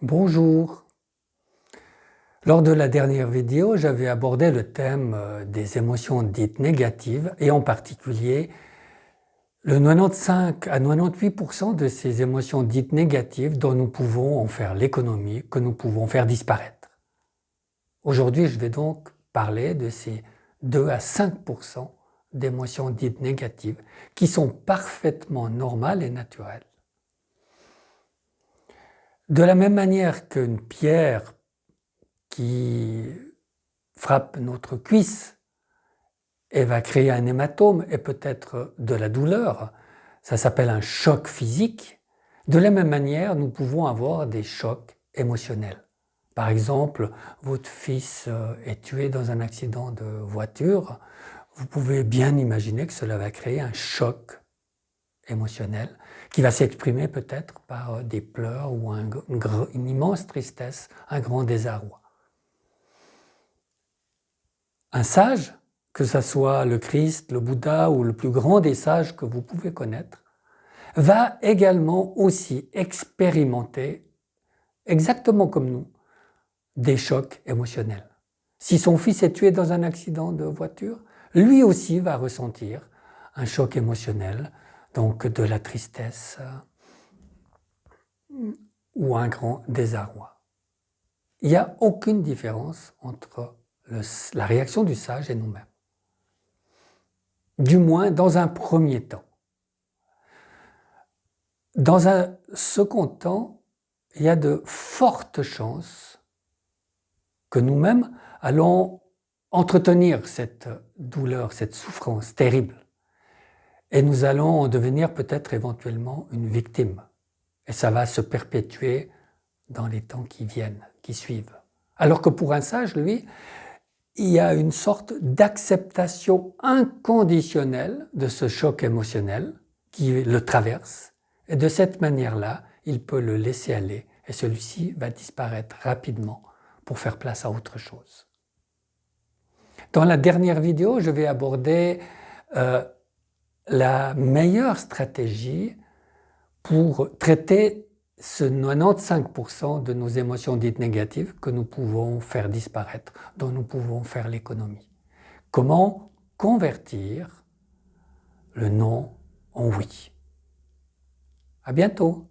Bonjour. Lors de la dernière vidéo, j'avais abordé le thème des émotions dites négatives et en particulier le 95 à 98% de ces émotions dites négatives dont nous pouvons en faire l'économie, que nous pouvons faire disparaître. Aujourd'hui, je vais donc parler de ces 2 à 5% d'émotions dites négatives qui sont parfaitement normales et naturelles. De la même manière qu'une pierre qui frappe notre cuisse et va créer un hématome et peut-être de la douleur, ça s'appelle un choc physique. De la même manière, nous pouvons avoir des chocs émotionnels. Par exemple, votre fils est tué dans un accident de voiture, vous pouvez bien imaginer que cela va créer un choc émotionnel qui va s'exprimer peut-être par des pleurs ou une immense tristesse, un grand désarroi. Un sage, que ce soit le Christ, le Bouddha ou le plus grand des sages que vous pouvez connaître, va également aussi expérimenter, exactement comme nous, des chocs émotionnels. Si son fils est tué dans un accident de voiture, lui aussi va ressentir un choc émotionnel, donc de la tristesse ou un grand désarroi. Il n'y a aucune différence entre la réaction du sage et nous-mêmes. Du moins dans un premier temps. Dans un second temps, il y a de fortes chances que nous-mêmes allons entretenir cette douleur, cette souffrance terrible. Et nous allons en devenir peut-être éventuellement une victime. Et ça va se perpétuer dans les temps qui viennent, qui suivent. Alors que pour un sage, lui, il y a une sorte d'acceptation inconditionnelle de ce choc émotionnel qui le traverse. Et de cette manière-là, il peut le laisser aller et celui-ci va disparaître rapidement pour faire place à autre chose. Dans la dernière vidéo, je vais aborder la meilleure stratégie pour traiter ce 95% de nos émotions dites négatives que nous pouvons faire disparaître, dont nous pouvons faire l'économie. Comment convertir le non en oui. À bientôt.